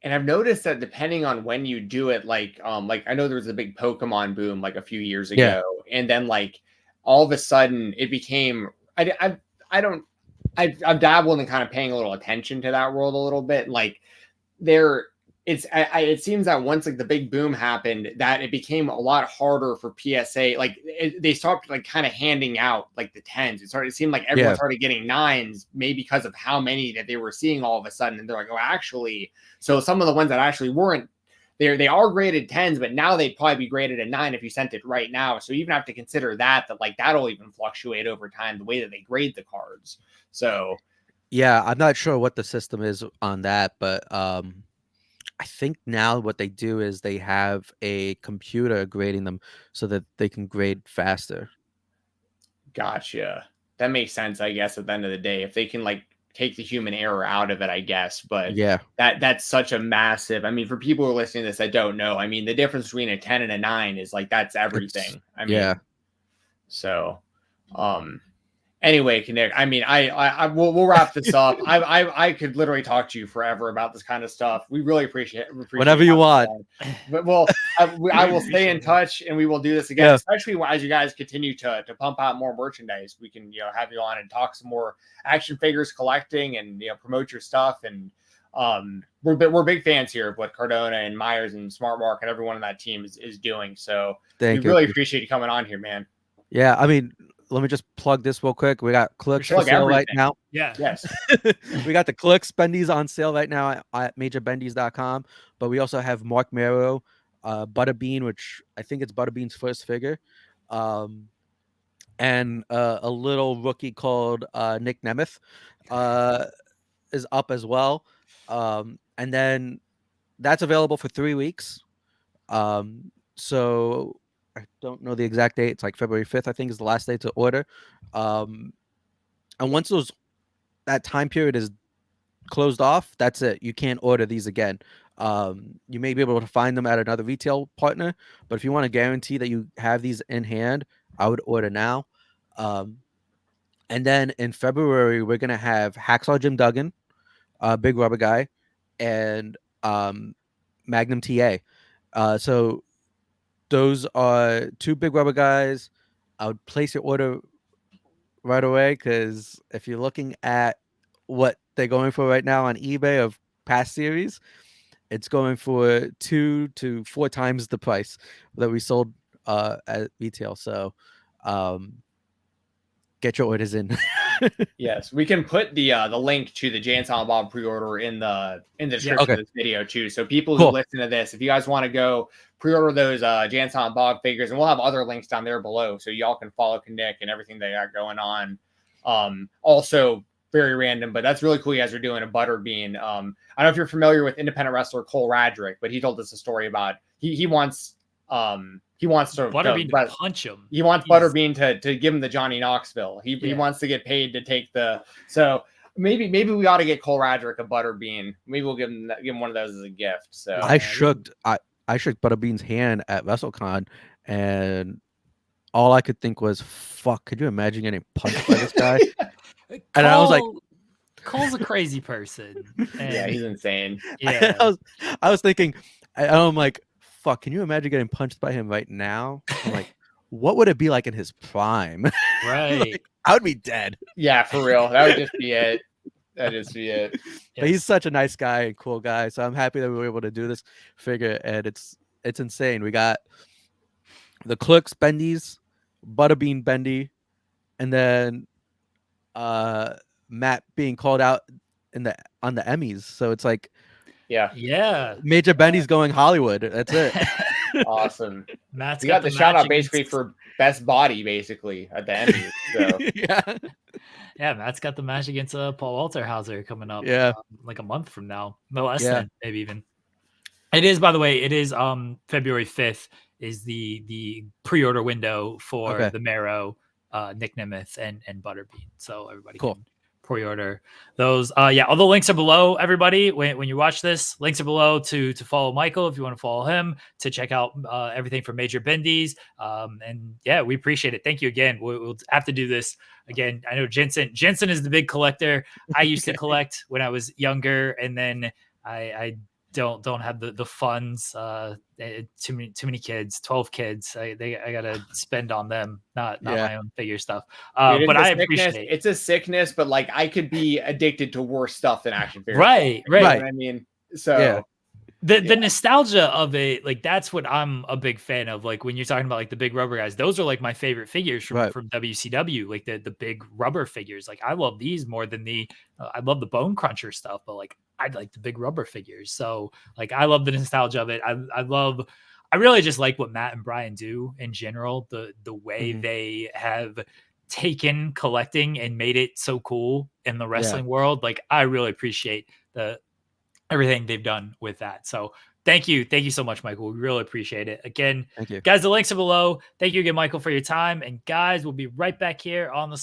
And I've noticed that depending on when you do it, like I know there was a big Pokemon boom like a few years Yeah. ago, and then like all of a sudden it became I've dabbled in kind of paying a little attention to that world a little bit. Like it seems that once like the big boom happened, that it became a lot harder for PSA. Like they stopped like kind of handing out like the 10s. It seemed like everyone started getting 9s, maybe because of how many that they were seeing all of a sudden. And they're like, oh, actually, so some of the ones that actually weren't, they are graded 10s, but now they'd probably be graded a 9 if you sent it right now. So you even have to consider that like that'll even fluctuate over time, the way that they grade the cards. So yeah, I'm not sure what the system is on that, but I think now what they do is they have a computer grading them so that they can grade faster. Gotcha. That makes sense, I guess, at the end of the day, if they can like take the human error out of it, I guess. But yeah, that's such a massive, I mean, for people who are listening to this that don't know, I mean, the difference between a 10 and a 9 is like that's everything. I mean, so anyway, Kanik, I mean, we'll wrap this up. I could literally talk to you forever about this kind of stuff. We really appreciate whatever you want. But I will stay in touch, and we will do this again, especially as you guys continue to pump out more merchandise. We can have you on and talk some more action figures collecting, and promote your stuff. And we're big fans here of what Cardona and Myers and Smart Mark and everyone on that team is doing. So we really appreciate you coming on here, man. Yeah, I mean, let me just plug this real quick. We got Clicks for sale right now. Yeah. Yes. We got the Clicks Bendies on sale right now at majorbendies.com. But we also have Mark Mero, Butterbean, which I think it's Butterbean's first figure. And a little rookie called Nick Nemeth is up as well. And then that's available for 3 weeks. So I don't know the exact date. It's like February 5th, I think, is the last day to order. And once that time period is closed off, that's it. You can't order these again. You may be able to find them at another retail partner, but if you want to guarantee that you have these in hand, I would order now. And then in February, we're gonna have Hacksaw Jim Duggan, Big Rubber Guy, and Magnum TA. So those are 2 Big Rubber Guys. I would place your order right away, because if you're looking at what they're going for right now on eBay of past series, it's going for 2 to 4 times the price that we sold at retail. So get your orders in. Yes, we can put the link to the Jay and Silent Bob pre-order in the description of this video too. So people who listen to this, if you guys want to go pre-order those Jay and Silent Bob figures, and we'll have other links down there below, so y'all can follow Kanik and everything they got going on. Also very random, but that's really cool. You guys are doing a Butterbean. I don't know if you're familiar with independent wrestler Cole Radrick, but he told us a story about he wants to Butterbean to punch him. He wants Butterbean to give him the Johnny Knoxville. He wants to get paid to take the. So maybe we ought to get Cole Radrick a Butterbean. Maybe we'll give him one of those as a gift. So I shook Butterbean's hand at WrestleCon, and all I could think was, "Fuck! Could you imagine getting punched by this guy?" And I was like, Cole's a crazy person. Yeah, he's insane. Yeah, I was thinking, I'm like, fuck, can you imagine getting punched by him right now? I'm like, what would it be like in his prime? Right. Like, I would be dead. Yeah, for real. That would just be it. That'd just be it. But he's such a nice guy and cool guy. So I'm happy that we were able to do this figure. And it's insane. We got the Clicks Bendies, Butterbean Bendy, and then Matt being called out on the Emmys. So it's like, yeah, Major Bendy's going Hollywood. That's it. Awesome. Matt's got the shout out basically for best body basically at the end. So yeah, Matt's got the match against Paul Walterhauser coming up. Yeah, like a month from now, no less than, maybe even. It is, by the way, it is February 5th is the pre-order window for the Mero, Nick Nemeth, and Butterbean. So everybody can pre-order those. Yeah, all the links are below, everybody. When you watch this, links are below to follow Michael if you want to follow him, to check out everything from Major Bendies. And yeah, we appreciate it. Thank you again. We'll have to do this again. I know Jensen is the big collector. I used to collect when I was younger, and then I don't have the funds. Too many kids, 12 kids. I gotta spend on them, not my own figure stuff. Dude, but I appreciate it. It's a sickness, but like I could be addicted to worse stuff than action figures. Right. You know what I mean? So the nostalgia of it, like that's what I'm a big fan of. Like when you're talking about like the big rubber guys, those are like my favorite figures from WCW, like the big rubber figures. Like I love these more than I love the Bone Cruncher stuff, but like I like the big rubber figures. So like I love the nostalgia of it. I really just like what Matt and Brian do in general. The way they have taken collecting and made it so cool in the wrestling world. Like I really appreciate everything they've done with that. So thank you so much, Michael. We really appreciate it. Again, thank you guys. The links are below. Thank you again, Michael, for your time. And guys, we'll be right back here on the